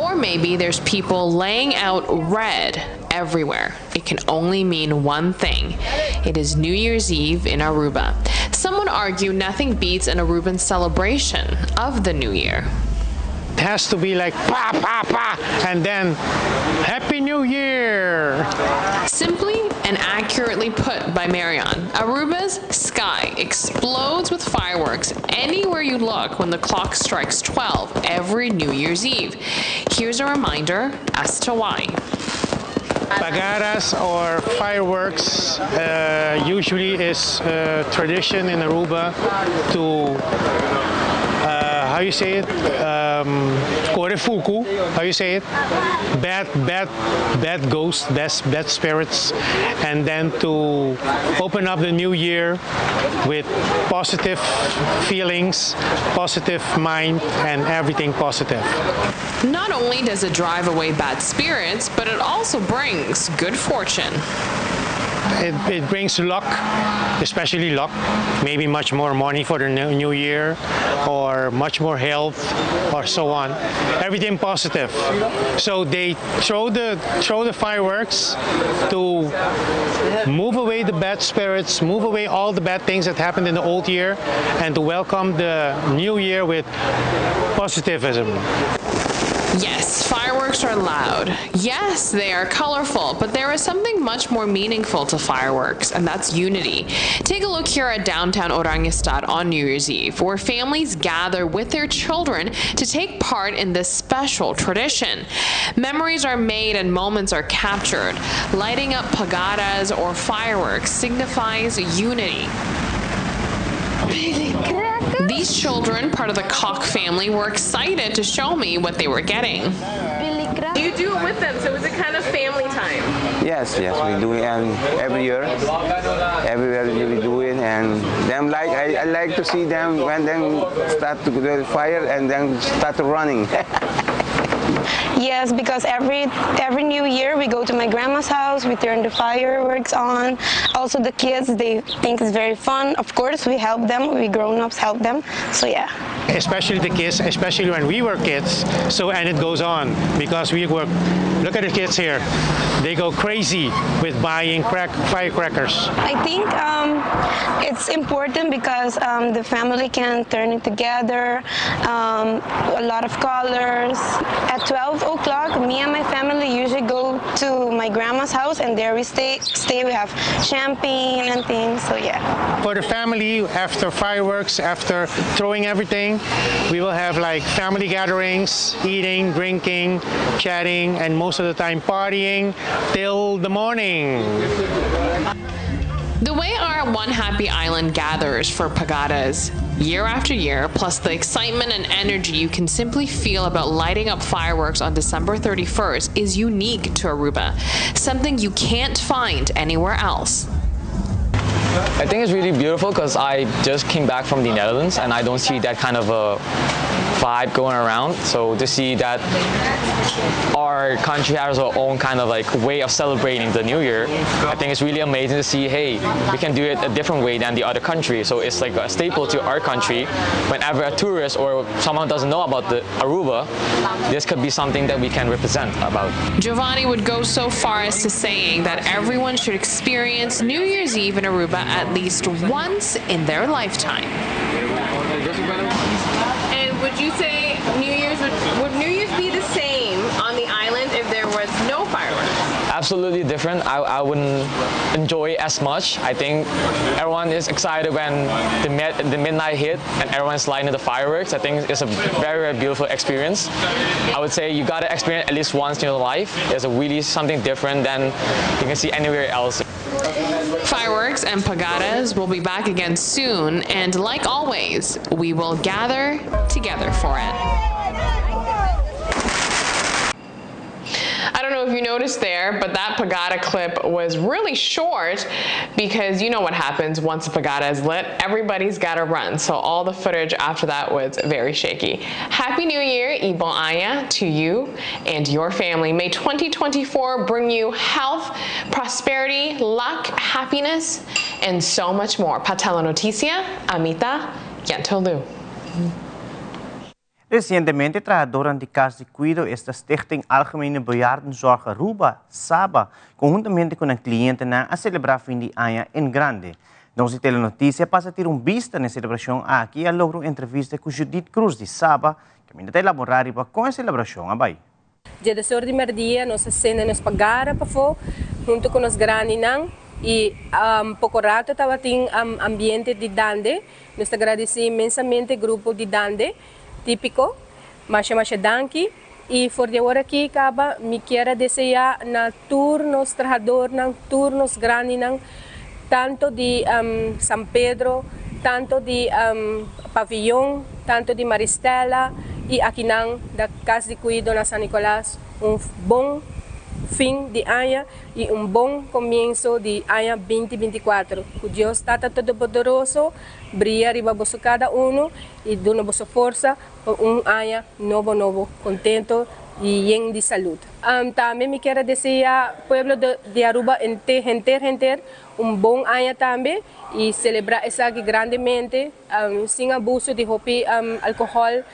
Or maybe there's people laying out red everywhere. It can only mean one thing. It is New Year's Eve in Aruba. Some would argue nothing beats an Aruban celebration of the New Year. It has to be like pa pa pa and then Happy New Year. Simply and accurately put by Marion, Aruba's sky explodes with fireworks anywhere you look when the clock strikes 12 every New Year's Eve. Here's a reminder as to why. Pagadas or fireworks usually is tradition in Aruba to how you say it? Korefuku, how you say it? Bad ghosts, bad spirits, and then to open up the new year with positive feelings, positive mind, and everything positive. Not only does it drive away bad spirits, but it also brings good fortune. It brings luck, especially luck, maybe much more money for the new year, or much more health, or so on. Everything positive. So they throw the fireworks to move away the bad spirits, move away all the bad things that happened in the old year, and to welcome the new year with positivism. Yes, fireworks are loud. Yes, they are colorful, but there is something much more meaningful to fireworks, and that's unity. Take a look here at downtown Orangestad on New Year's Eve, where families gather with their children to take part in this special tradition. Memories are made and moments are captured. Lighting up pagadas or fireworks signifies unity. These children, part of the Koch family, were excited to show me what they were getting. You do it with them, so is it kind of family time? Yes, we do it, and every year we do it, and them I like to see them when they start to do the fire and then start running. Yes, because every New Year we go to my grandma's house, we turn the fireworks on. Also the kids, they think it's very fun. Of course, we help them, we grown-ups help them, so yeah. Especially the kids, especially when we were kids, and it goes on because we work. Look at the kids here. They go crazy with buying firecrackers. I think it's important because the family can turn it together, a lot of colors. At 12 o'clock, me and my family usually go to my grandma's house, and there we stay. We have champagne and things, so yeah. For the family, after fireworks, after throwing everything, we will have like family gatherings, eating, drinking, chatting, and most of the time partying till the morning. The way our One Happy Island gathers for Pagadas year after year, plus the excitement and energy you can simply feel about lighting up fireworks on December 31st is unique to Aruba, something you can't find anywhere else. I think it's really beautiful because I just came back from the Netherlands and I don't see that kind of a vibe going around. So to see that our country has our own kind of like way of celebrating the New Year, I think it's really amazing to see, hey, we can do it a different way than the other country. So it's like a staple to our country. Whenever a tourist or someone doesn't know about the Aruba, this could be something that we can represent about. Giovanni would go so far as to saying that everyone should experience New Year's Eve in Aruba at least once in their lifetime. And would you say would New Year's be the same on the island if there was no fireworks? Absolutely different. I wouldn't enjoy it as much. I think everyone is excited when the midnight hit and everyone's lighting the fireworks. I think it's a very, very beautiful experience. I would say you gotta experience at least once in your life. It's really something different than you can see anywhere else. Fireworks and Pagadas will be back again soon, and like always, we will gather together for it. I don't know if you noticed there, but that Pagada clip was really short because you know what happens once a Pagada is lit, everybody's gotta run. So all the footage after that was very shaky. Happy New Year, Ibon Aya, to you and your family. May 2024 bring you health, prosperity, luck, happiness, and so much more. Patela Noticia, Amita Yantolu. Recientemente, trabajadores de Casa de Cuido esta Stichting Algemene Bejaardenzorg Aruba, SABA, conjuntamente con el cliente a celebrar fin de año en grande. Nossa telenotícia passa a ter vista na celebração aqui e logra uma entrevista com Judith Cruz de SABA, que ainda está elaborada com a celebração abai. Dia 18 dia, nossa cena nos pagara para fo, junto com os graninang. E pouco rato estava tem ambiente de Dande. Nós agradecemos imensamente o grupo de Dande, típico, mas danki. E for de hora aqui, acaba, me quero desejar na turnos trabajador, na turnos grande, tanto de São Pedro, tanto de Pavilhão, tanto de Maristela e aqui da Casa de Cuido na São Nicolás, bom fim de ano e bom começo de ano 2024. Que Deus está todo-poderoso, brilha riba bosso cada e dona bossa força para ano novo, contento e cheio de saúde. Também me quero desejar ao povo de Aruba inteiro bom ano também e celebrar isso aqui grandemente, sem abuso de álcool.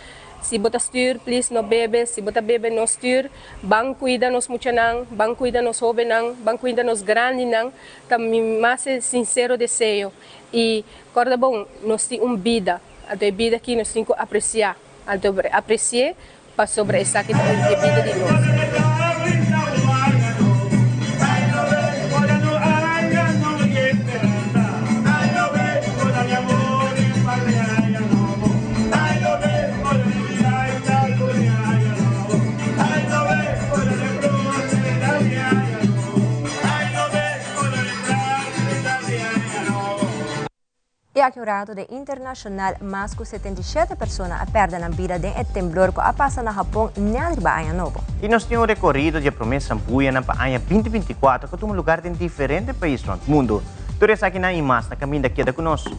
Si bota stuur, please no bebe. Si bota bebe, no stuur. Bang cuida nos muchanang, bang cuida nos jovenang, bang cuida nos grandinang. Também mais sincero desejo. E corda bom, nós temos vida. A vida que nós temos que apreciar. Apreciar para sobre essa aqui de vida de nós. E aqui o rato de internacional, mais que 77 pessoas perderam a vida em um temblor que passa no Japão nesse ano novo. E nós temos recorrido de promessa buia na ano 2024 que tem lugar em diferentes países do mundo. Tudo isso aqui na Imas, na caminho daqui conosco.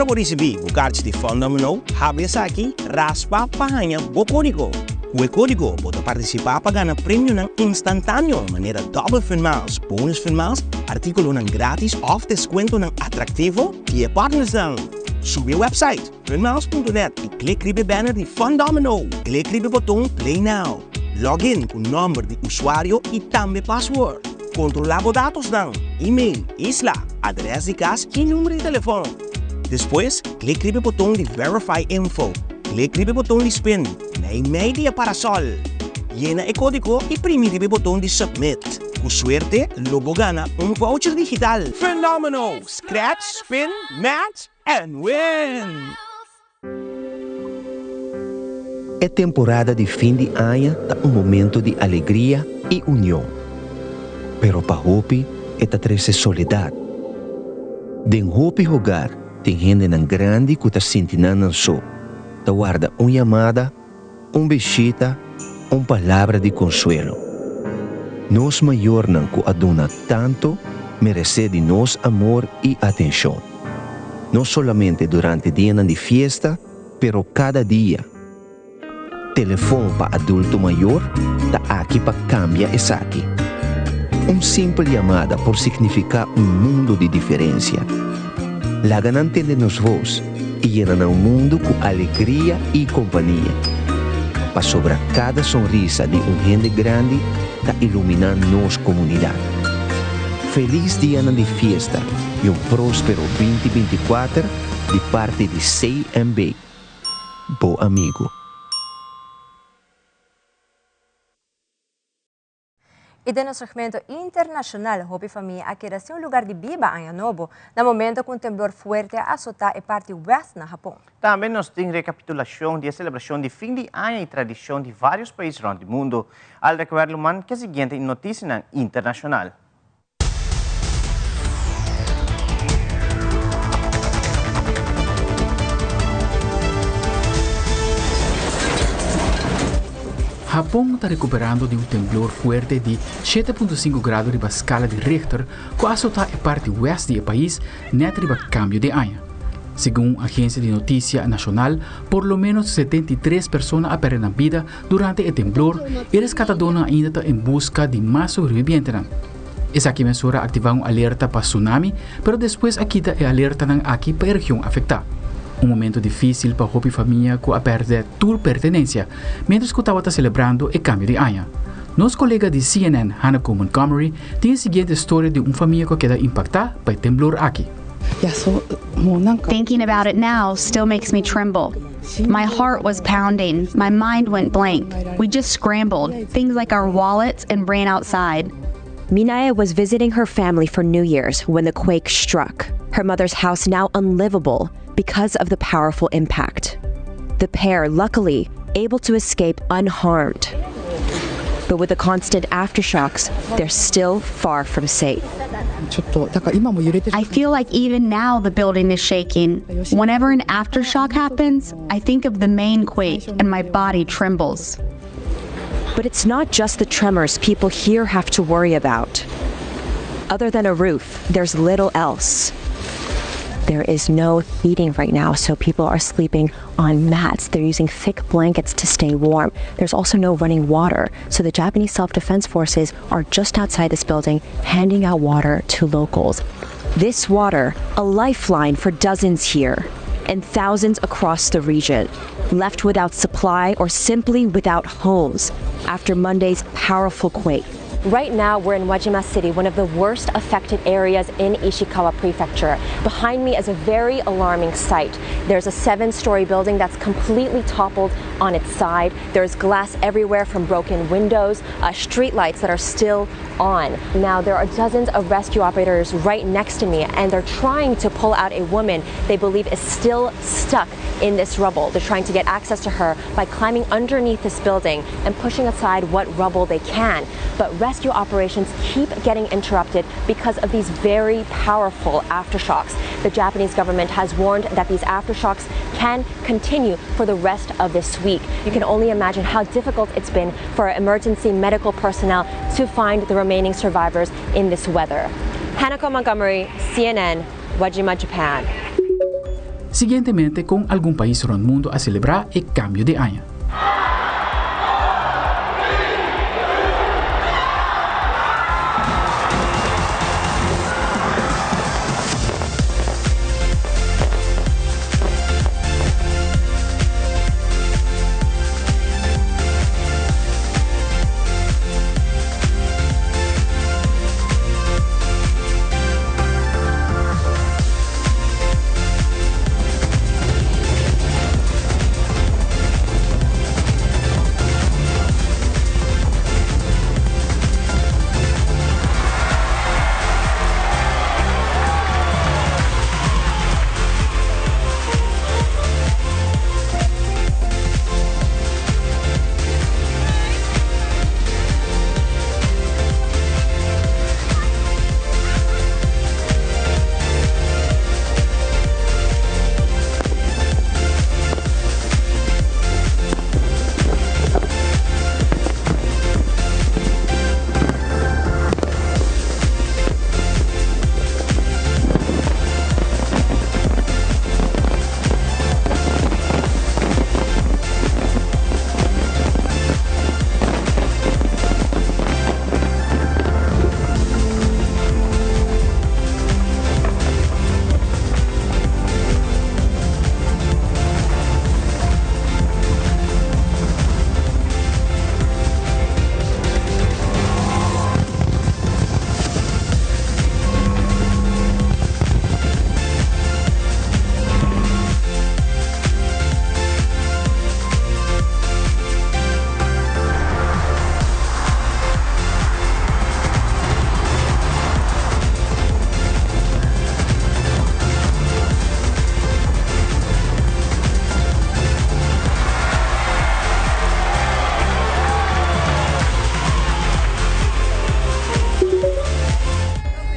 Para po receber o card de fundo nominal, habis aqui, raspa pahanha o código. O código pode participar para ganhar prêmio ng instantâneo, maneira double finals, bonus finals, artículo ng grátis off descuento ng atrativo via partners lang. Sube o website, finals.net e clique ribe banner de Fundomino. Clique ribe botão Play Now. Login com número de usuário e também password. Controlar os dados ng e-mail, isla, adresse de casa e número de telefone. Depois, clique ribe botão de Verify Info. Clique ribe botão de Spin. May media para sol. Llena o código e primi ribe botão de Submit. Com suerte, logo gana voucher digital. Phenomenal! Scratch, spin, match, and win! É temporada de fim de ano, tá momento de alegria e união. Pero para Hopi, é trece soledade. Den Hopi hogar, tem gente nan grande que tá sentindo nan so. Tá guarda chamada, besita, palavra de consuelo. Nos maior nan que aduna tanto, merece de nos amor e atenção. Não solamente durante o dia de fiesta, pero cada dia. Telefone para adulto maior, tá aqui para cambiar essa aqui. Simples chamada por significar mundo de diferença. Laga não entende-nos voz e llena um mundo com alegria e companhia. Para sobrar cada sonrisa de gente grande, tá iluminando nossa comunidade. Feliz dia de fiesta e próspero 2024 de parte de CMB. Bom amigo. E de nosso segmento internacional, Hopi Família aquece lugar de Biba, Ano Novo, na momento com temblor forte a azotar a parte west na Japão. Também nós temos recapitulação da celebração de fim de ano e tradição de vários países ao mundo. Al recuerdo man que a seguinte notícia internacional. Japão está recuperando de temblor fuerte de 7.5 graus riba escala de Richter, que azotar a parte oeste do país net riba cambio de ano. Segundo a Agência de Notícia Nacional, por lo menos 73 pessoas perderam a vida durante o temblor e rescatadores ainda estão em busca de mais sobreviventes. Essa aqui mesura ativar alerta para tsunami, mas depois aqui está alerta aqui para a região afetada. Momento difícil para a Hopi Família que perde sua pertenência, mientras que estava celebrando o cambio de ano. Nosso colega de CNN, Hanako Montgomery, tem a seguinte história de família que queda impactada pelo temblor aqui. Thinking about it now still makes me tremble. My heart was pounding. My mind went blank. We just scrambled, things like our wallets, and ran outside. Minaya was visiting her family for New Year's when the quake struck. Her mother's house now unlivable because of the powerful impact. The pair, luckily, able to escape unharmed. But with the constant aftershocks, they're still far from safe. I feel like even now the building is shaking. Whenever an aftershock happens, I think of the main quake and my body trembles. But it's not just the tremors people here have to worry about. Other than a roof, there's little else. There is no heating right now, so people are sleeping on mats. They're using thick blankets to stay warm. There's also no running water, so the Japanese Self-Defense Forces are just outside this building handing out water to locals. This water, a lifeline for dozens here and thousands across the region, left without supply or simply without homes after Monday's powerful quake. Right now, we're in Wajima City, one of the worst affected areas in Ishikawa Prefecture. Behind me is a very alarming sight. There's a 7-story building that's completely toppled on its side. There's glass everywhere from broken windows, street lights that are still on. Now, there are dozens of rescue operators right next to me, and they're trying to pull out a woman they believe is still stuck in this rubble. They're trying to get access to her by climbing underneath this building and pushing aside what rubble they can. But rescue operations keep getting interrupted because of these very powerful aftershocks. The Japanese government has warned that these aftershocks can continue for the rest of this week. You can only imagine how difficult it's been for emergency medical personnel to find the remaining survivors in this weather. Hanako Montgomery, CNN, Wajima, Japan. siguientemente com algum país no mundo a celebrar o cambio de ano.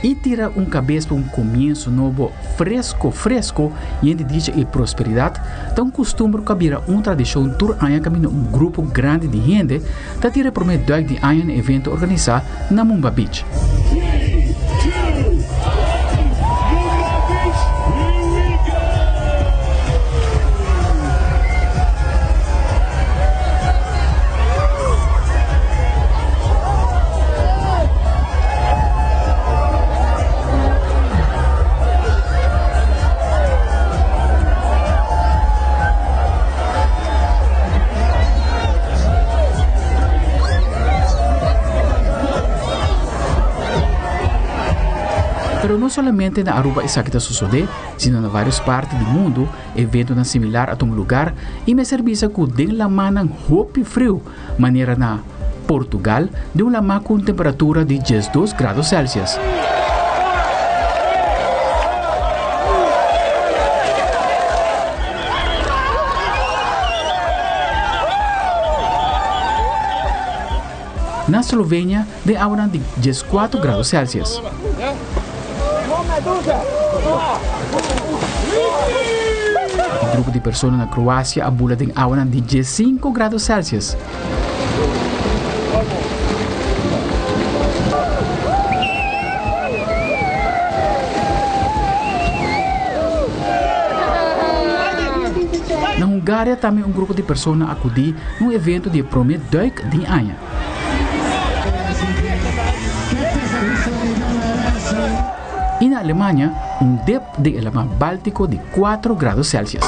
E tira cabeça para começo novo fresco e ainda diz e prosperidade, então costume cabira tradição tour aia caminho grupo grande de gente que tira por meio de aia evento organizado na Mumba Beach. Pero não somente na Aruba isso que está sucedendo, sino na várias partes do mundo, evento similar a um lugar e me serviço que den la manan hopi frio, maneira na Portugal, de uma lama com temperatura de 12 graus Celsius. Na Eslovênia, de aura de 14 graus Celsius. O grupo de pessoas na Croácia abula de aura de 15 graus Celsius. Na Hungária, também grupo de pessoas acudiu num evento de promet duik de Anha. E na Alemanha, depth de mar Báltico de 4 graus Celsius.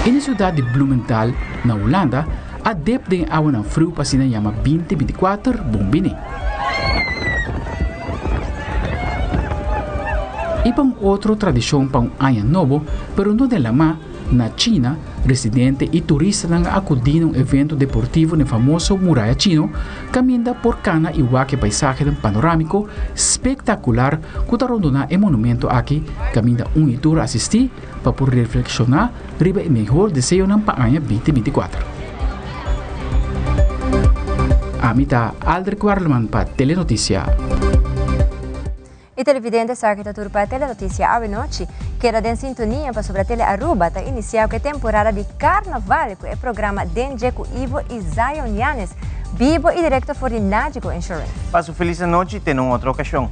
E na cidade de Blumenthal, na Holanda, a depth de água na frio pasina chama 20-24 bombini. E para outra tradição para ano novo, pero não de lama, na China, residente e turista não acudem a evento deportivo no famoso Muralla Chino, caminha por cana igual que paisagem panorâmico espetacular que está rondando o monumento aqui, caminha e tour assistir para por reflexionar riba o melhor desejo para ano 2024. Amita Aldrich Warleman para Telenotícia. E televidente sa kita tur para Telenotícia ave noite, queda em sintonia para sobre a Tele Aruba, tá iniciar a temporada de Carnaval, que é o programa Denje com Ivo e Zion Yanes, vivo e direto for the Nádico Insurance. Passo feliz noite e tem outra ocasião.